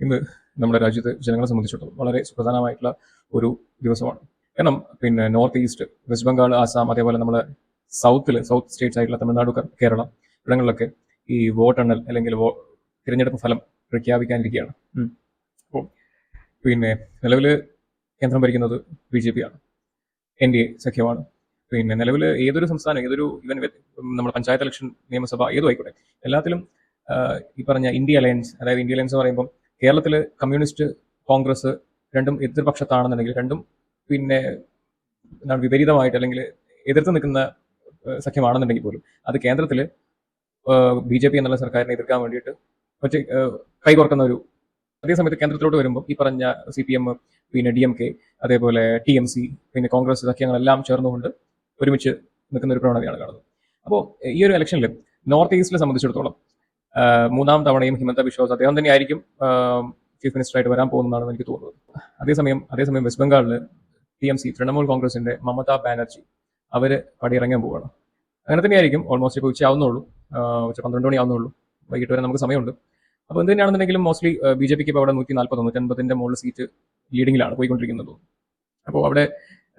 ഇന്ന് നമ്മുടെ രാജ്യത്ത് ജനങ്ങളെ സംബന്ധിച്ചിടത്തോളം വളരെ സുപ്രധാനമായിട്ടുള്ള ഒരു ദിവസമാണ്. കാരണം north east, west Bengal, Assam, അതേപോലെ നമ്മുടെ സൗത്ത് സ്റ്റേറ്റ്സ് ആയിട്ടുള്ള തമിഴ്നാട്, കേരളം ഇവിടങ്ങളിലൊക്കെ ഈ വോട്ടെണ്ണൽ അല്ലെങ്കിൽ തിരഞ്ഞെടുപ്പ് ഫലം പ്രഖ്യാപിക്കാനിരിക്കുകയാണ്. അപ്പോൾ നിലവിൽ കേന്ദ്രം ഭരിക്കുന്നത് BJP ആണ്, NDA സഖ്യമാണ്. നിലവിൽ ഏതൊരു സംസ്ഥാനം, ഈവൻ നമ്മുടെ പഞ്ചായത്ത് ഇലക്ഷൻ, നിയമസഭ ഏതും ആയിക്കോട്ടെ, എല്ലാത്തിലും ഈ പറഞ്ഞ ഇന്ത്യ അലയൻസ് എന്ന് പറയുമ്പോൾ കേരളത്തിൽ കമ്മ്യൂണിസ്റ്റ്, കോൺഗ്രസ് രണ്ടും എതിർപക്ഷത്താണെന്നുണ്ടെങ്കിൽ രണ്ടും വിപരീതമായിട്ട് അല്ലെങ്കിൽ എതിർത്ത് നിൽക്കുന്ന സഖ്യമാണെന്നുണ്ടെങ്കിൽ പോലും അത് കേന്ദ്രത്തിൽ BJP എന്നുള്ള സർക്കാരിനെ എതിർക്കാൻ വേണ്ടിയിട്ട് കൈകോർക്കുന്ന ഒരു, അതേസമയത്ത് കേന്ദ്രത്തിലോട്ട് വരുമ്പോൾ ഈ പറഞ്ഞ CPM, DMK, അതേപോലെ TMC, കോൺഗ്രസ് സഖ്യങ്ങളെല്ലാം ചേർന്നുകൊണ്ട് ഒരുമിച്ച് നിൽക്കുന്ന ഒരു പ്രവണതയാണ് കാണുന്നത്. അപ്പോൾ ഈ ഒരു ഇലക്ഷനിൽ നോർത്ത് ഈസ്റ്റിനെ സംബന്ധിച്ചിടത്തോളം മൂന്നാം തവണയും ഹിമന്ത ബിശ്വ അദ്ദേഹം തന്നെയായിരിക്കും ചീഫ് മിനിസ്റ്ററായിട്ട് വരാൻ പോകുന്നതാണെന്ന് എനിക്ക് തോന്നുന്നത്. അതേസമയം വെസ്റ്റ് ബംഗാളിൽ TMC, തൃണമൂൽ കോൺഗ്രസിന്റെ മമതാ ബാനർജി അവര് പടിയിറങ്ങാൻ പോവുകയാണ്. അങ്ങനെ തന്നെയായിരിക്കും. ഓൾമോസ്റ്റ് ഇപ്പോൾ ഉച്ചയാവുന്നുള്ളൂ, 12 മണി ആവുന്നുള്ളൂ, വൈകിട്ട് വരെ നമുക്ക് സമയമുണ്ട്. അപ്പോൾ എന്ത് തന്നെയാണെന്നുണ്ടെങ്കിലും മോസ്റ്റ്ലി BJPക്ക് ഇപ്പോൾ അവിടെ 140-150 മുകളിൽ സീറ്റ് ലീഡിങ്ങിലാണ് പോയിക്കൊണ്ടിരിക്കുന്നത്. അപ്പോൾ അവിടെ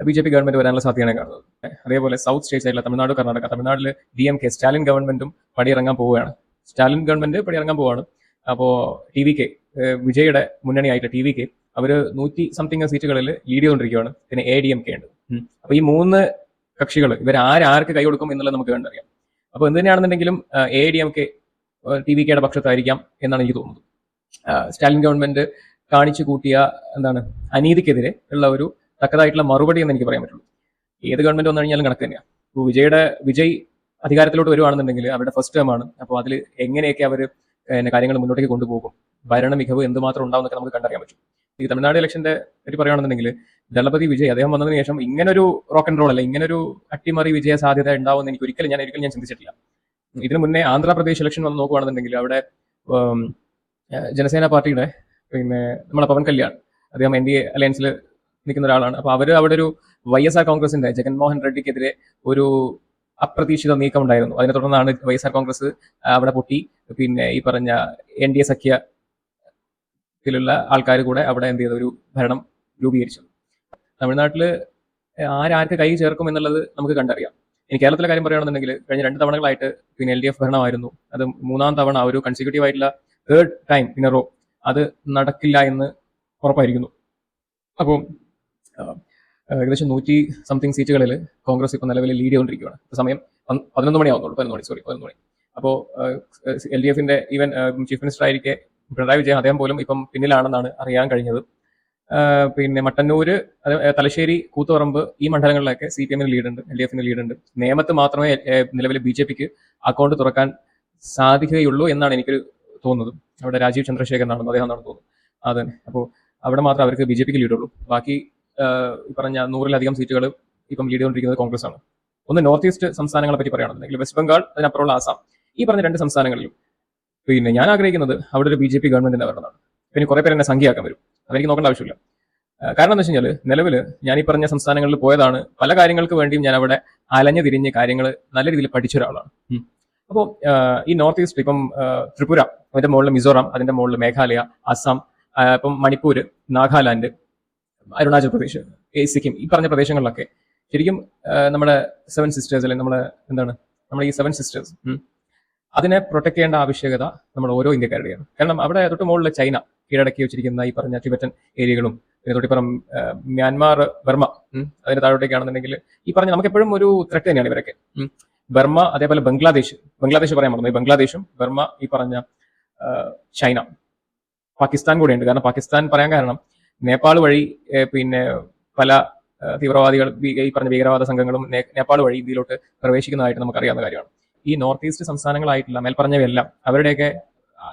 BJP ഗവൺമെന്റ് വരാനുള്ള സാധ്യതയാണ് കാണുന്നത്. അതേപോലെ സൗത്ത് സ്റ്റേറ്റ്സ് ആയിട്ടുള്ള തമിഴ്നാട്, കർണാടക, തമിഴ്നാട്ടിൽ DMK സ്റ്റാലിൻ ഗവൺമെന്റും പടിയിറങ്ങാൻ പോവുകയാണ്. അപ്പോൾ TVK, വിജയുടെ മുന്നണിയായിട്ട് TVK അവർ 100-something സീറ്റുകളിൽ ലീഡ് ചെയ്തുകൊണ്ടിരിക്കുകയാണ്. പിന്നെ ADMK ഉണ്ട്. അപ്പോൾ ഈ മൂന്ന് കക്ഷികൾ ആർക്ക് കൈ കൊടുക്കും എന്നുള്ളത് നമുക്ക് കണ്ടറിയാം. അപ്പോൾ എന്ത് തന്നെയാണെന്നുണ്ടെങ്കിലും ADMK TVKയുടെ പക്ഷത്തായിരിക്കാം എന്നാണ് എനിക്ക് തോന്നുന്നത്. സ്റ്റാലിൻ ഗവൺമെന്റ് കാണിച്ചു കൂട്ടിയ അനീതിക്കെതിരെ ഉള്ള ഒരു തക്കതായിട്ടുള്ള മറുപടി എന്ന് എനിക്ക് പറയാൻ പറ്റുള്ളൂ. ഏത് ഗവൺമെന്റ് വന്നു കഴിഞ്ഞാലും കണക്ക് തന്നെയാണ്. ഇപ്പോൾ വിജയ് അധികാരത്തിലോട്ട് വരുവാണെന്നുണ്ടെങ്കിൽ അവരുടെ ഫസ്റ്റ് ടേം ആണ്. അപ്പോൾ അതിൽ എങ്ങനെയൊക്കെ അവർ കാര്യങ്ങൾ മുന്നോട്ടേക്ക് കൊണ്ടുപോകും, ഭരണ മികവ് എന്തുമാത്രം ഉണ്ടാവുന്നൊക്കെ നമുക്ക് കണ്ടറിയാൻ പറ്റും. ഈ തമിഴ്നാട് ഇലക്ഷന്റെ പറ്റി പറയുകയാണെന്നുണ്ടെങ്കിൽ ദളപതി വിജയ് അദ്ദേഹം വന്നതിന് ശേഷം ഇങ്ങനൊരു റോക്ക് ആൻഡ് റോൾ അല്ല, ഇങ്ങനൊരു അട്ടിമറി വിജയ സാധ്യത ഉണ്ടാവുമെന്ന് എനിക്ക് ഒരിക്കലും ഞാൻ ചിന്തിച്ചിട്ടില്ല. ഇതിനു മുന്നേ ആന്ധ്രാപ്രദേശ് ഇലക്ഷൻ വന്ന് നോക്കുകയാണെന്നുണ്ടെങ്കിൽ അവിടെ ജനസേന പാർട്ടിയുടെ നമ്മളെ പവൻ കല്യാൺ, അദ്ദേഹം NDA അലയൻസിൽ നിൽക്കുന്ന ഒരാളാണ്. അപ്പോൾ അവിടെ ഒരു YSR കോൺഗ്രസിന്റെ ജഗൻമോഹൻ റെഡ്ഡിക്കെതിരെ ഒരു അപ്രതീക്ഷിത നീക്കം ഉണ്ടായിരുന്നു. അതിനെ തുടർന്നാണ് YSR കോൺഗ്രസ് അവിടെ പൊട്ടി. ഈ പറഞ്ഞ NDA സഖ്യത്തിലുള്ള ആൾക്കാർ കൂടെ അവിടെ എന്ത് ചെയ്ത ഒരു ഭരണം രൂപീകരിച്ചത്. തമിഴ്നാട്ടിൽ ആർക്ക് കൈ ചേർക്കും എന്നുള്ളത് നമുക്ക് കണ്ടറിയാം. ഇനി കേരളത്തിലെ കാര്യം പറയുകയാണെന്നുണ്ടെങ്കിൽ കഴിഞ്ഞ 2 തവണകളായിട്ട് LDF ഭരണമായിരുന്നു. അത് മൂന്നാം തവണ ഒരു കൺസിക്യൂട്ടീവ് ആയിട്ടുള്ള 3rd time in A raw അത് നടക്കില്ല എന്ന് ഉറപ്പായിരിക്കുന്നു. അപ്പോൾ ഏകദേശം 100-something സീറ്റുകളിൽ കോൺഗ്രസ് ഇപ്പോൾ നിലവിൽ ലീഡ് ചെയ്തുകൊണ്ടിരിക്കുകയാണ്. സമയം 11 മണി ആവുന്നുള്ളൂ, 11 മണി. അപ്പോൾ LDFന്റെ ഈവൻ ചീഫ് മിനിസ്റ്റർ ആയിരിക്കെ പിണറായി വിജയൻ അദ്ദേഹം പോലും ഇപ്പം പിന്നിലാണെന്നാണ് അറിയാൻ കഴിഞ്ഞത്. മട്ടന്നൂര്, തലശ്ശേരി, കൂത്തുപറമ്പ് ഈ മണ്ഡലങ്ങളിലൊക്കെ CPMന് ലീഡുണ്ട്, LDFന് ലീഡുണ്ട്. നേമത്ത് മാത്രമേ നിലവിൽ BJPക്ക് അക്കൗണ്ട് തുറക്കാൻ സാധിക്കുകയുള്ളൂ എന്നാണ് എനിക്കൊരു തോന്നുന്നത്. അവിടെ രാജീവ് ചന്ദ്രശേഖരനാണെന്ന് അദ്ദേഹം തോന്നുന്നു. അതെ. അപ്പോൾ അവിടെ മാത്രമേ അവർക്ക് BJPക്ക് ലീഡുള്ളൂ. ബാക്കി പറഞ്ഞ 100-ലധികം സീറ്റുകൾ ഇപ്പം ലീഡ് ചെയ്തുകൊണ്ടിരിക്കുന്നത് കോൺഗ്രസ് ആണ്. ഒന്ന് നോർത്ത് ഈസ്റ്റ് സംസ്ഥാനങ്ങളെ പറ്റി പറയുകയാണെന്നുണ്ടെങ്കിൽ വെസ്റ്റ് ബംഗാൾ, അതിനപ്പുറമുള്ള ആസാം, ഈ പറഞ്ഞ 2 സംസ്ഥാനങ്ങളിലും ഞാൻ ആഗ്രഹിക്കുന്നത് അവിടെ ഒരു BJP ഗവൺമെന്റിന്റെ വരണതാണ്. പിന്നെ കുറെ പേര് എന്നെ സംഖ്യയാക്കാൻ വരും, അതെനിക്ക് നോക്കേണ്ട ആവശ്യമില്ല. കാരണം എന്താ വെച്ച് കഴിഞ്ഞാൽ നിലവിൽ ഞാൻ ഈ പറഞ്ഞ സംസ്ഥാനങ്ങളിൽ പോയതാണ്. പല കാര്യങ്ങൾക്ക് വേണ്ടിയും ഞാൻ അവിടെ അലഞ്ഞു തിരിഞ്ഞ് കാര്യങ്ങൾ നല്ല രീതിയിൽ പഠിച്ച ഒരാളാണ്. അപ്പോൾ ഈ നോർത്ത് ഈസ്റ്റ് ഇപ്പം ത്രിപുര, അതിന്റെ മുകളിൽ മിസോറാം, അതിന്റെ മുകളിൽ മേഘാലയ, അസം, ഇപ്പം മണിപ്പൂർ, നാഗാലാൻഡ്, അരുണാചൽ പ്രദേശ്, സിക്കിം, ഈ പറഞ്ഞ പ്രദേശങ്ങളിലൊക്കെ ശരിക്കും നമ്മുടെ 7 സിസ്റ്റേഴ്സ് അല്ലെങ്കിൽ നമ്മുടെ ഈ 7 സിസ്റ്റേഴ്സ് അതിനെ പ്രൊട്ടക്ട് ചെയ്യേണ്ട ആവശ്യകത നമ്മൾ ഓരോ ഇന്ത്യക്കാരുടെയാണ്. കാരണം അവിടെ തൊട്ട് മുകളിൽ ചൈന കീഴടക്കി വെച്ചിരിക്കുന്ന ഈ പറഞ്ഞ ടിബറ്റൻ ഏരിയകളും, തൊട്ടിപ്പുറം മ്യാൻമാർ, ബർമ, അതിന് താഴോട്ടേക്കാണെന്നുണ്ടെങ്കിൽ ഈ പറഞ്ഞ നമുക്ക് എപ്പോഴും ഒരു ത്രെറ്റ് തന്നെയാണ് ഇവരൊക്കെ. ബർമ, അതേപോലെ ബംഗ്ലാദേശ് പറയാൻ മറന്നു. ബംഗ്ലാദേശും, ബർമ, ഈ പറഞ്ഞ ചൈന, പാകിസ്ഥാൻ കൂടെയുണ്ട്. കാരണം പാകിസ്ഥാൻ പറയാൻ കാരണം നേപ്പാൾ വഴി പല തീവ്രവാദികൾ, ഈ പറഞ്ഞ ഭീകരവാദ സംഘങ്ങളും നേപ്പാൾ വഴി ഇന്ത്യയിലോട്ട് പ്രവേശിക്കുന്നതായിട്ട് നമുക്കറിയാവുന്ന കാര്യമാണ്. ഈ നോർത്ത് ഈസ്റ്റ് സംസ്ഥാനങ്ങളായിട്ടുള്ള മേൽപ്പറഞ്ഞവയെല്ലാം അവരുടെയൊക്കെ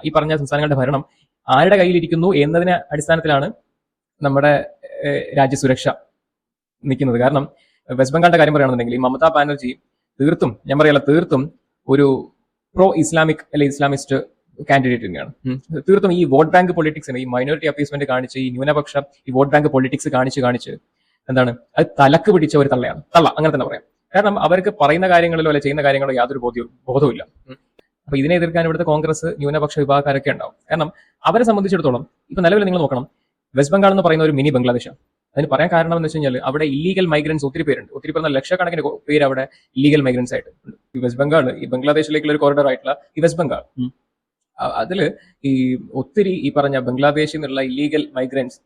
ഈ പറഞ്ഞ സംസ്ഥാനങ്ങളുടെ ഭരണം ആരുടെ കയ്യിലിരിക്കുന്നു എന്നതിനെ അടിസ്ഥാനത്തിലാണ് നമ്മുടെ രാജ്യസുരക്ഷ നിൽക്കുന്നത്. കാരണം വെസ്റ്റ് ബംഗാളിന്റെ കാര്യം പറയുകയാണെന്നുണ്ടെങ്കിൽ ഈ മമതാ ബാനർജി തീർത്തും ഒരു പ്രോ ഇസ്ലാമിക് അല്ലെങ്കിൽ ഇസ്ലാമിസ്റ്റ് കാൻഡിഡേറ്റ് തന്നെയാണ്. തീർത്തും ഈ വോട്ട് ബാങ്ക് പൊളിറ്റിക്സിന്, ഈ മൈനോറിറ്റി അപ്പീസ്മെന്റ് കാണിച്ച്, ഈ ന്യൂനപക്ഷ ഈ വോട്ട് ബാങ്ക് പൊളിറ്റിക്സ് കാണിച്ച് അത് തലക്ക് പിടിച്ച ഒരു തള്ള, അങ്ങനെ തന്നെ പറയാം. കാരണം അവർക്ക് പറയുന്ന കാര്യങ്ങളിലോ അല്ലെ ചെയ്യുന്ന കാര്യങ്ങളോ യാതൊരു ബോധവുമില്ല. അപ്പൊ ഇതിനെ എതിർക്കാൻ ഇവിടുത്തെ കോൺഗ്രസ് ന്യൂനപക്ഷ വിഭാഗക്കാരൊക്കെ ഉണ്ടാവും. കാരണം അവരെ സംബന്ധിച്ചിടത്തോളം ഇപ്പൊ നിലവിൽ നിങ്ങൾ നോക്കണം, വെസ്റ്റ് ബംഗാൾ എന്ന് പറയുന്ന ഒരു മിനി ബംഗ്ലാദേശാണ്. അതിന് പറയാൻ കാരണം എന്ന് വെച്ച് കഴിഞ്ഞാൽ അവിടെ ഇല്ലീഗൽ മൈഗ്രൻസ് ഒത്തിരി പേരുണ്ട്. ഒത്തിരി പേർ, ലക്ഷക്കണക്കിന് പേര് അവിടെ ഇല്ലീഗൽ മൈഗ്രൻസ് ആയിട്ട്. ഈ വെസ്റ്റ് ബംഗാൾ ഈ ബംഗ്ലാദേശിലേക്കുള്ള ഒരു കോറിഡർ ആയിട്ടുള്ള ഈ വെസ്റ്റ് ബംഗാൾ, അതില് ഈ ഒത്തിരി ഈ പറഞ്ഞ ബംഗ്ലാദേശിൽ നിന്നുള്ള ഇല്ലീഗൽ മൈഗ്രൻസ്,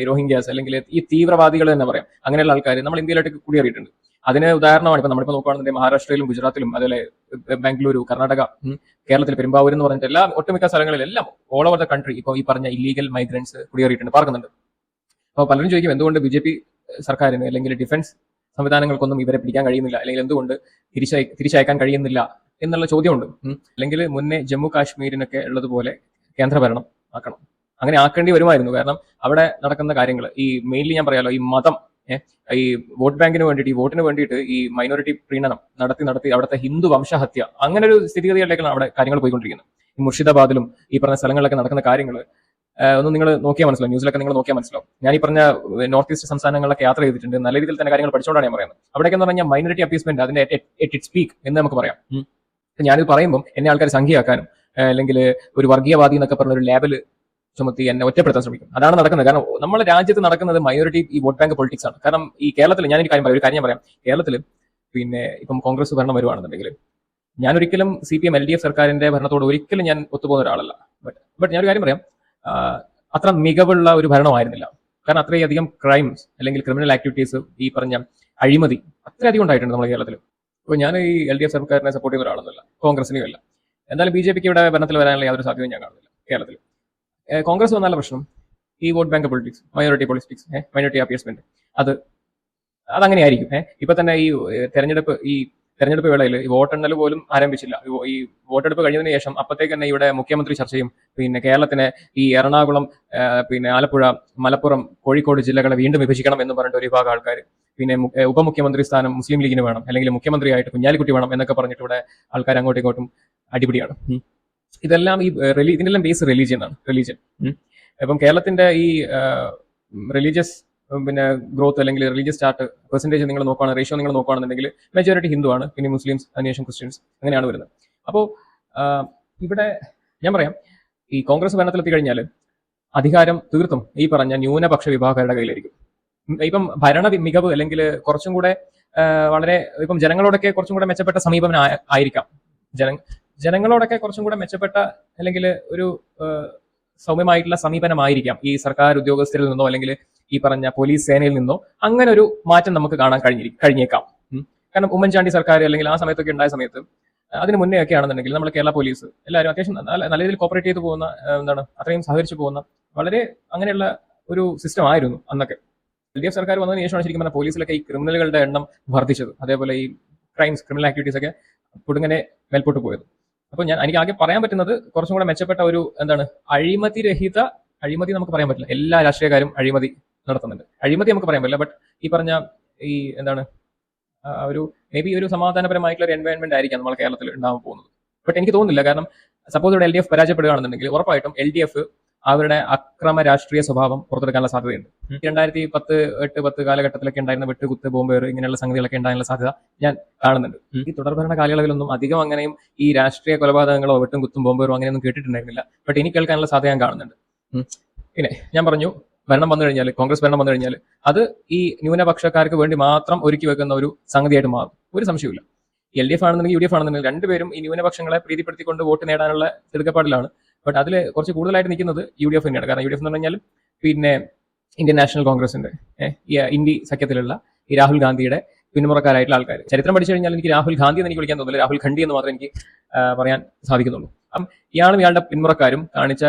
റോഹിംഗ്യാസ് അല്ലെങ്കിൽ ഈ തീവ്രവാദികൾ തന്നെ പറയാം, അങ്ങനെയുള്ള ആൾക്കാർ നമ്മൾ ഇന്ത്യയിലോട്ട് കുടിയേറിയിട്ടുണ്ട്. അതിന് ഉദാഹരണമാണ് ഇപ്പൊ നമ്മളിപ്പോൾ നോക്കുകയാണെന്നുണ്ടെങ്കിൽ മഹാരാഷ്ട്രയിലും ഗുജറാത്തിലും അതുപോലെ ബാംഗ്ലൂരു, കർണാടക, കേരളത്തിൽ പെരുമ്പാവൂർ എന്ന് പറഞ്ഞിട്ട് എല്ലാ ഒട്ടുമിക്ക സ്ഥലങ്ങളിലെല്ലാം ഓൾ ഓവർ ദ കൺട്രി ഇപ്പോൾ ഈ പറഞ്ഞ ഇല്ലീഗൽ മൈഗ്രൻസ് കുടിയേറിയിട്ടുണ്ട്, പാർക്കുന്നുണ്ട്. അപ്പോൾ പലരും ചോദിക്കും എന്തുകൊണ്ട് BJP സർക്കാരിന് അല്ലെങ്കിൽ ഡിഫൻസ് സംവിധാനങ്ങൾക്കൊന്നും ഇവരെ പിടിക്കാൻ കഴിയുന്നില്ല, അല്ലെങ്കിൽ എന്തുകൊണ്ട് തിരിച്ചയക്കാൻ കഴിയുന്നില്ല എന്നുള്ള ചോദ്യമുണ്ട്. അല്ലെങ്കിൽ മുന്നേ ജമ്മു കാശ്മീരിനൊക്കെ ഉള്ളതുപോലെ കേന്ദ്രഭരണം ആക്കണം. അങ്ങനെ ആക്കേണ്ടി വരുമായിരുന്നു. കാരണം അവിടെ നടക്കുന്ന കാര്യങ്ങൾ ഈ മെയിൻലി ഞാൻ പറയാലോ, ഈ മതം, ഈ വോട്ട് ബാങ്കിന് വേണ്ടിയിട്ട്, ഈ വോട്ടിന് വേണ്ടിയിട്ട് ഈ മൈനോറിറ്റി പ്രീണനം നടത്തി അവിടുത്തെ ഹിന്ദു വംശഹത്യ, അങ്ങനെ ഒരു സ്ഥിതിഗതികളിലേക്കാണ് അവിടെ കാര്യങ്ങൾ പോയിക്കൊണ്ടിരിക്കുന്നത്. ഈ മുർഷിദാബാദിലും ഈ പറഞ്ഞ സ്ഥലങ്ങളിലൊക്കെ നടക്കുന്ന കാര്യങ്ങൾ ഒന്നും നിങ്ങൾ നോക്കിയാൽ മനസ്സിലാവും, ന്യൂസിലൊക്കെ നിങ്ങൾ നോക്കിയാൽ മനസ്സിലാവും. ഞാൻ ഈ പറഞ്ഞ നോർത്ത് ഈസ്റ്റ് സംസ്ഥാനങ്ങളിലൊക്കെ യാത്ര ചെയ്തിട്ടുണ്ട്, നല്ല രീതിയിൽ തന്നെ കാര്യങ്ങൾ പഠിച്ചുകൊണ്ടാണ് ഞാൻ പറയുന്നത്. അവിടേക്ക് എന്ന് പറഞ്ഞാൽ മൈനോറിറ്റി അപ്പീസ്മെന്റ് അതിന്റെ ഇറ്റ്സ് പീക്ക് എന്ന് നമുക്ക് പറയാം. ഞാനിത് പറയുമ്പോൾ എന്നെ ആൾക്കാർ സംഖ്യയാക്കാനും അല്ലെങ്കിൽ ഒരു വർഗീയവാദി എന്നൊക്കെ പറഞ്ഞ ഒരു ലേബല് ചുമത്തി എന്നെ ഒറ്റപ്പെടുത്താൻ ശ്രമിക്കും. അതാണ് നടക്കുന്നത്. കാരണം നമ്മുടെ രാജ്യത്ത് നടക്കുന്നത് മൈനോറിറ്റി ഈ വോട്ട് ബാങ്ക് പൊളിറ്റിക്സ് ആണ്. കാരണം ഈ കേരളത്തിൽ ഞാനൊരു കാര്യം പറയാം. കേരളത്തിൽ പിന്നെ ഇപ്പം കോൺഗ്രസ് ഭരണം വരുവാണെന്നുണ്ടെങ്കിൽ ഞാനൊരിക്കലും CPM LDF സർക്കാരിന്റെ ഭരണത്തോട് ഒരിക്കലും ഞാൻ ഒത്തുപോകുന്ന ഒരാളല്ല. ബട്ട് ഞാനൊരു കാര്യം പറയാം, അത്ര മികവുള്ള ഒരു ഭരണമായിരുന്നില്ല. കാരണം അത്രയധികം ക്രൈംസ് അല്ലെങ്കിൽ ക്രിമിനൽ ആക്ടിവിറ്റീസ്, ഈ പറഞ്ഞ അഴിമതി അത്രയധികം ഉണ്ടായിട്ടുണ്ട് നമ്മുടെ കേരളത്തിൽ. അപ്പോൾ ഞാൻ ഈ LDF സർക്കാരിനെ സപ്പോർട്ട് ചെയ്യുന്ന ഒരാളൊന്നുമല്ല, കോൺഗ്രസിനെയും അല്ല. എന്തായാലും BJPക്ക് ഇവിടെ ഭരണത്തിൽ വരാനുള്ള യാതൊരു സാധ്യതയും ഞാൻ കാണുന്നില്ല കേരളത്തിൽ. കോൺഗ്രസ് വന്നാലുള്ള പ്രശ്നം ഈ vote bank politics, minority politics, minority appeasement, അതങ്ങനെ ആയിരിക്കും. ഇപ്പൊ തന്നെ ഈ തെരഞ്ഞെടുപ്പ് വേളയിൽ ഈ വോട്ടെണ്ണൽ പോലും ആരംഭിച്ചില്ല. ഈ വോട്ടെടുപ്പ് കഴിഞ്ഞതിന് ശേഷം അപ്പത്തേക്ക് തന്നെ ഇവിടെ മുഖ്യമന്ത്രി ചർച്ചയും, പിന്നെ കേരളത്തിനെ ഈ എറണാകുളം, പിന്നെ ആലപ്പുഴ, മലപ്പുറം, കോഴിക്കോട് ജില്ലകളെ വീണ്ടും വിഭജിക്കണം എന്ന് പറഞ്ഞിട്ട് ഒരു വിഭാഗം ആൾക്കാർ, പിന്നെ ഉപമുഖ്യമന്ത്രി സ്ഥാനം മുസ്ലിം ലീഗിന് വേണം, അല്ലെങ്കിൽ മുഖ്യമന്ത്രിയായിട്ട് കുഞ്ഞാലിക്കുട്ടി വേണം എന്നൊക്കെ പറഞ്ഞിട്ട് ഇവിടെ ആൾക്കാർ അങ്ങോട്ടും ഇങ്ങോട്ടും അടിപിടിയാണ്. ഇതെല്ലാം ഇതിനെല്ലാം ബേസ് റിലീജിയൻ. ഇപ്പം കേരളത്തിന്റെ ഈ റിലീജിയസ് പിന്നെ ഗ്രോത്ത് അല്ലെങ്കിൽ റിലീജിയസ് ചാർട്ട് പെർസെന്റേജ് നിങ്ങൾ നോക്കുകയാണ്, റേഷ്യോ നിങ്ങൾ നോക്കുകയാണെന്നുണ്ടെങ്കിൽ മെജോറിറ്റി ഹിന്ദു ആണ്, പിന്നെ മുസ്ലിംസ്, അതിനുശേഷം ക്രിസ്ത്യൻസ്, അങ്ങനെയാണ് വരുന്നത്. അപ്പോൾ ഇവിടെ ഞാൻ പറയാം, ഈ കോൺഗ്രസ് ഭരണത്തിലെത്തി കഴിഞ്ഞാൽ അധികാരം തീർത്തും ഈ പറഞ്ഞ ന്യൂനപക്ഷ വിഭാഗക്കാരുടെ കയ്യിലായിരിക്കും. ഇപ്പം ഭരണ മികവ് അല്ലെങ്കിൽ കുറച്ചും കൂടെ വളരെ ഇപ്പം ജനങ്ങളോടൊക്കെ കുറച്ചും കൂടെ മെച്ചപ്പെട്ട സമീപനം ആയിരിക്കാം. ജനങ്ങളോടൊക്കെ കുറച്ചും കൂടെ മെച്ചപ്പെട്ട അല്ലെങ്കിൽ ഒരു സൗമ്യമായിട്ടുള്ള സമീപനമായിരിക്കാം ഈ സർക്കാർ ഉദ്യോഗസ്ഥരിൽ നിന്നോ അല്ലെങ്കിൽ ഈ പറഞ്ഞ പോലീസ് സേനയിൽ നിന്നോ അങ്ങനെ ഒരു മാറ്റം നമുക്ക് കാണാൻ കഴിഞ്ഞേക്കാം. കാരണം ഉമ്മൻചാണ്ടി സർക്കാർ അല്ലെങ്കിൽ ആ സമയത്തൊക്കെ ഉണ്ടായ സമയത്ത്, അതിന് മുന്നേ ഒക്കെ ആണെന്നുണ്ടെങ്കിൽ നമ്മൾ കേരള പോലീസ് എല്ലാവരും അത്യാവശ്യം നല്ല രീതിയിൽ കോപ്പറേറ്റ് ചെയ്ത് പോകുന്ന, അത്രയും സഹകരിച്ചു പോകുന്ന വളരെ അങ്ങനെയുള്ള ഒരു സിസ്റ്റം ആയിരുന്നു അന്നൊക്കെ. LDF സർക്കാർ വന്നതിന് ശേഷമാണ് ശരിക്കും പറഞ്ഞാൽ പോലീസിലൊക്കെ ഈ ക്രിമിനലുകളുടെ എണ്ണം വർദ്ധിച്ചത്, അതേപോലെ ഈ ക്രിമിനൽ ആക്ടിവിറ്റീസ് ഒക്കെ പൊടുങ്ങനെ മേൽപോട്ട് പോയത്. അപ്പൊ എനിക്ക് ആകെ പറയാൻ പറ്റുന്നത് കുറച്ചും കൂടെ മെച്ചപ്പെട്ട ഒരു അഴിമതി നമുക്ക് പറയാൻ പറ്റില്ല. എല്ലാ രാഷ്ട്രീയക്കാരും അഴിമതി നടത്തുന്നുണ്ട്. അഴിമതി നമുക്ക് പറയാൻ പറ്റില്ല. ബട്ട് ഈ പറഞ്ഞ ഈ ഒരു മേ ബി ഒരു സമാധാനപരമായിട്ടുള്ള ഒരു എൻവയോൺമെന്റ് ആയിരിക്കാം നമ്മൾ കേരളത്തിൽ ഉണ്ടാവാൻ പോകുന്നത്. ബട്ട് എനിക്ക് തോന്നുന്നില്ല. കാരണം സപ്പോസ് ഇവിടെ LDF പരാജയപ്പെടുകയാണെന്നുണ്ടെങ്കിൽ ഉറപ്പായിട്ടും LDF അവരുടെ അക്രമ രാഷ്ട്രീയ സ്വഭാവം പുറത്തെടുക്കാനുള്ള സാധ്യതയുണ്ട്. 2010 കാലഘട്ടത്തിലൊക്കെ ഉണ്ടായിരുന്ന വെട്ടുകുത്ത്, ബോംബേർ, ഇങ്ങനെയുള്ള സംഗതികളൊക്കെ ഉണ്ടാകാനുള്ള സാധ്യത ഞാൻ കാണുന്നുണ്ട്. ഈ തുടർഭരണ കാലയളവിലൊന്നും അധികം അങ്ങനെയും ഈ രാഷ്ട്രീയ കൊലപാതകങ്ങളോ വെട്ടും കുത്തും ബോംബേറോ അങ്ങനെയൊന്നും കേട്ടിട്ടുണ്ടായിരുന്നില്ല. ബട്ട് എനിക്ക് കേൾക്കാനുള്ള സാധ്യത ഞാൻ കാണുന്നുണ്ട്. പിന്നെ ഞാൻ പറഞ്ഞു, ഭരണം വന്നു കഴിഞ്ഞാൽ, കോൺഗ്രസ് ഭരണം വന്നു കഴിഞ്ഞാൽ അത് ഈ ന്യൂനപക്ഷക്കാർക്ക് വേണ്ടി മാത്രം ഒരുക്കി വെക്കുന്ന ഒരു സംഗതിയായിട്ട് മാറും. ഒരു സംശയമില്ല. LDF ആണെന്നുണ്ടെങ്കിൽ UDF ആണെന്നുണ്ടെങ്കിൽ രണ്ടുപേരും ഈ ന്യൂനപക്ഷങ്ങളെ പ്രീതിപ്പെടുത്തിക്കൊണ്ട് വോട്ട് നേടാനുള്ള തിടുക്കപ്പാടിലാണ്. ബട്ട് അതിൽ കുറച്ച് കൂടുതലായിട്ട് നിൽക്കുന്നത് UDF തന്നെയാണ്. കാരണം UDF എന്ന് പറഞ്ഞാൽ പിന്നെ ഇന്ത്യൻ നാഷണൽ കോൺഗ്രസിന്റെ ഇന്ത്യ സഖ്യത്തിലുള്ള ഈ രാഹുൽ ഗാന്ധിയുടെ പിന്മുറക്കാരായിട്ടുള്ള ആൾക്കാർ. ചരിത്രം പഠിച്ചു കഴിഞ്ഞാൽ എനിക്ക് രാഹുൽ ഗാന്ധി എന്ന് എനിക്ക് വിളിക്കാൻ തോന്നില്ല, രാഹുൽ ഖണ്ഡി എന്ന് മാത്രമേ എനിക്ക് പറയാൻ സാധിക്കുന്നുള്ളൂ. അപ്പം ഇയാളും ഇയാളുടെ പിന്മുറക്കാരും കാണിച്ച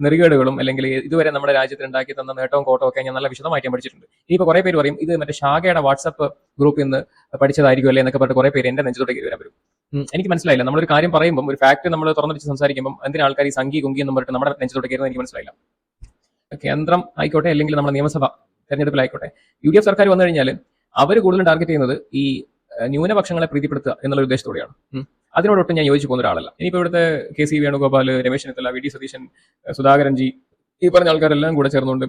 നെറികേടുകളും അല്ലെങ്കിൽ ഇതുവരെ നമ്മുടെ രാജ്യത്തിന് ഉണ്ടാക്കി തന്ന നേട്ടവും കോട്ടവും ഒക്കെ ഞാൻ നല്ല വിശദമായിട്ട് ഞാൻ പഠിച്ചിട്ടുണ്ട്. ഇനിയിപ്പോൾ കുറെ പേര് പറയും ഇത് മറ്റേ ഷാഗയുടെ വാട്സ്ആപ്പ് ഗ്രൂപ്പിൽ നിന്ന് പഠിച്ചതായിരിക്കും അല്ലേ എന്നൊക്കെ പറഞ്ഞിട്ട് കുറെ പേര് എന്റെ നെഞ്ചത്തോട്ടേക്ക് വരാൻ വരും. എനിക്ക് മനസ്സിലായില്ല. നമ്മളൊരു കാര്യം പറയുമ്പോൾ, ഒരു ഫാക്ട് നമ്മൾ തുറന്നു വെച്ച് സംസാരിക്കുമ്പോൾ എന്തിനാ ആൾക്കാർ ഈ സംഘി കുങ്കി എന്ന് പറഞ്ഞിട്ട് നമ്മുടെ നെഞ്ചത്തോട്ടേക്ക് വരുന്നത് എനിക്ക് മനസ്സിലായില്ല. കേന്ദ്രം ആയിക്കോട്ടെ അല്ലെങ്കിൽ നമ്മുടെ നിയമസഭ തെരഞ്ഞെടുപ്പിലായിക്കോട്ടെ, UDF സർക്കാർ വന്നു കഴിഞ്ഞാൽ അവർ കൂടുതലും ടാർഗറ്റ് ചെയ്യുന്നത് ഈ ന്യൂനപക്ഷങ്ങളെ പ്രീതിപ്പെടുത്തുക എന്നുള്ള ഉദ്ദേശത്തോടെയാണ്. അതിനോടൊട്ടും ഞാൻ യോജിച്ചു പോകുന്ന ഒരാളല്ല. ഇനിയിപ്പോൾ ഇവിടുത്തെ KC വേണുഗോപാൽ, രമേശ് ചെന്നിത്തല, VD സതീശൻ, സുധാകരൻജി, ഈ പറഞ്ഞ ആൾക്കാരെല്ലാം കൂടെ ചേർന്നുകൊണ്ട്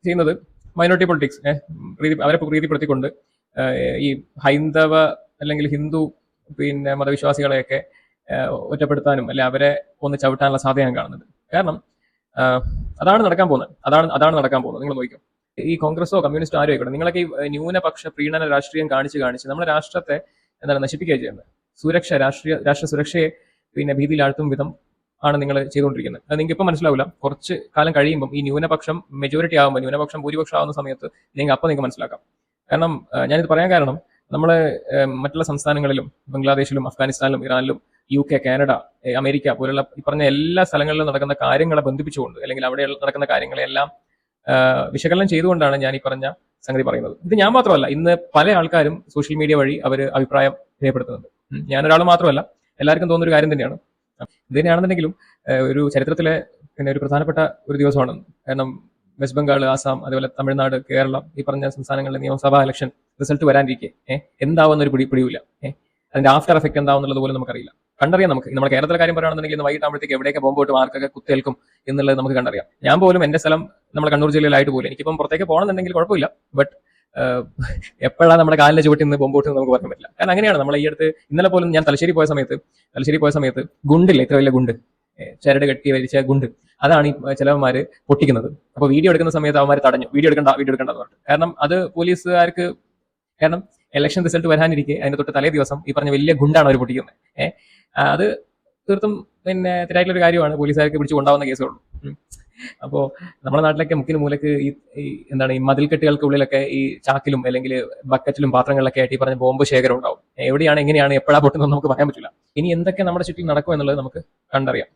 ചെയ്യുന്നത് മൈനോറിറ്റി പൊളിറ്റിക്സ്, അവരെ പ്രീതിപ്പെടുത്തിക്കൊണ്ട് ഈ ഹൈന്ദവ അല്ലെങ്കിൽ ഹിന്ദു പിന്നെ മതവിശ്വാസികളെയൊക്കെ ഒറ്റപ്പെടുത്താനും അല്ലെ അവരെ ഒന്ന് ചവിട്ടാനുള്ള സാധ്യത ഞാൻ കാണുന്നുണ്ട്. കാരണം അതാണ് നടക്കാൻ പോകുന്നത്. അതാണ് നടക്കാൻ പോകുന്നത്. നിങ്ങൾ നോക്കിക്കും, ഈ കോൺഗ്രസോ കമ്മ്യൂണിസ്റ്റോ ആരോ ആയിക്കോട്ടെ, നിങ്ങളൊക്കെ ഈ ന്യൂനപക്ഷ പ്രീണന രാഷ്ട്രീയം കാണിച്ച് നമ്മുടെ രാഷ്ട്രത്തെ നശിപ്പിക്കുക ചെയ്യുന്നത്. രാഷ്ട്ര സുരക്ഷയെ ഭീതിയിലാഴ്ത്തും വിധം ആണ് നിങ്ങൾ ചെയ്തുകൊണ്ടിരിക്കുന്നത്. അത് നിങ്ങൾക്ക് ഇപ്പം മനസ്സിലാവില്ല. കുറച്ച് കാലം കഴിയുമ്പോൾ ഈ ന്യൂനപക്ഷം മെജോറിറ്റി ആകുമ്പോൾ, ന്യൂനപക്ഷം ഭൂരിപക്ഷം ആവുന്ന സമയത്ത് നിങ്ങൾക്ക് മനസ്സിലാക്കാം. കാരണം ഞാനിത് പറയാൻ കാരണം, നമ്മൾ മറ്റുള്ള സംസ്ഥാനങ്ങളിലും ബംഗ്ലാദേശിലും അഫ്ഗാനിസ്ഥാനിലും ഇറാനിലും UK, കാനഡ, അമേരിക്ക പോലുള്ള ഈ പറഞ്ഞ എല്ലാ സ്ഥലങ്ങളിലും നടക്കുന്ന കാര്യങ്ങളെ ബന്ധിപ്പിച്ചുകൊണ്ട് അല്ലെങ്കിൽ അവിടെ നടക്കുന്ന കാര്യങ്ങളെല്ലാം വിശകലനം ചെയ്തുകൊണ്ടാണ് ഞാൻ ഈ പറഞ്ഞ സംഗതി പറയുന്നത്. ഇത് ഞാൻ മാത്രമല്ല, ഇന്ന് പല ആൾക്കാരും സോഷ്യൽ മീഡിയ വഴി അവർ അഭിപ്രായം രേഖപ്പെടുത്തുന്നുണ്ട്. ഞാനൊരാൾ മാത്രമല്ല, എല്ലാവർക്കും തോന്നുന്നൊരു കാര്യം തന്നെയാണ്. ഇത് തന്നെയാണെന്നുണ്ടെങ്കിലും ഒരു ചരിത്രത്തിലെ ഒരു പ്രധാനപ്പെട്ട ഒരു ദിവസമാണ്. കാരണം വെസ്റ്റ് ബംഗാൾ, ആസാം, അതുപോലെ തമിഴ്നാട്, കേരളം ഈ പറഞ്ഞ സംസ്ഥാനങ്ങളിലെ നിയമസഭാ ഇലക്ഷൻ റിസൾട്ട് വരാനിരിക്കെ എന്താവുന്ന ഒരു പിടിവില്ല. അതിന്റെ ആഫ്റ്റർ എഫക്ട് എന്താവുന്നുള്ളത് പോലും നമുക്കറിയില്ല. കണ്ടറിയാം. നമ്മുടെ കേരളത്തിലെ കാര്യം പറയുകയാണെന്നുണ്ടെങ്കിൽ ഇന്ന് വൈകിട്ടാകുമ്പോഴത്തേക്ക് എവിടെയൊക്കെ ബോംബ് ആർക്കൊക്കെ കുത്തേൽക്കും എന്നുള്ളത് നമുക്ക് കണ്ടറിയാം. ഞാൻ പോലും എന്റെ സ്ഥലം നമ്മുടെ കണ്ണൂർ ജില്ലയിലായിട്ട് പോലും എനിക്കിപ്പം പുറത്തേക്ക് പോകണമെന്നുണ്ടെങ്കിൽ കുഴപ്പമില്ല. ബട്ട് എപ്പോഴാണ് നമ്മുടെ കാലിന്റെ ചുവട്ടിൽ നിന്ന് ബോംബ് നമുക്ക് പറയാൻ പറ്റില്ല. കാരണം അങ്ങനെയാണ്. നമ്മൾ ഈ അടുത്ത് ഇന്നലെ പോലും ഞാൻ തലശ്ശേരി പോയ സമയത്ത് ഗുണ്ടില്ല, ഇത്ര വലിയ ഗുണ്ട്, ചരട് കെട്ടി വലിച്ച ഗുണ്ട്, അതാണ് ഈ ചിലവന്മാര് പൊട്ടിക്കുന്നത്. അപ്പൊ വീഡിയോ എടുക്കുന്ന സമയത്ത് അവന്മാർ തടഞ്ഞു, വീഡിയോ എടുക്കണ്ടെന്ന് പറഞ്ഞു. കാരണം അത് പോലീസുകാർക്ക്, കാരണം ഇലക്ഷൻ റിസൾട്ട് വരാനിരിക്കെ അതിന്റെ തൊട്ട് തലേ ദിവസം ഈ പറഞ്ഞ വലിയ ഗുണ്ടാണ് അവർ പൊട്ടിക്കുന്നത്. അത് തീർത്തും തെറ്റായിട്ടുള്ള ഒരു കാര്യമാണ്. പോലീസുകാർക്ക് പിടിച്ചു കൊണ്ടാവുന്ന കേസുകളുള്ളൂ. അപ്പോൾ നമ്മുടെ നാട്ടിലൊക്കെ മുക്കിന് മൂലക്ക് ഈ മതിൽക്കെട്ടുകൾക്കുള്ളിലൊക്കെ ഈ ചാക്കിലും അല്ലെങ്കിൽ ബക്കറ്റിലും പാത്രങ്ങളിലൊക്കെ ആയിട്ട് ഈ പറഞ്ഞ ബോംബ് ശേഖരം ഉണ്ടാവും. എവിടെയാണ്, എങ്ങനെയാണ്, എപ്പോഴാണ് പൊട്ടുന്നത് നമുക്ക് പറയാൻ പറ്റില്ല. ഇനി എന്തൊക്കെ നമ്മുടെ ചുറ്റിൽ നടക്കും എന്നുള്ളത് നമുക്ക് കണ്ടറിയാം.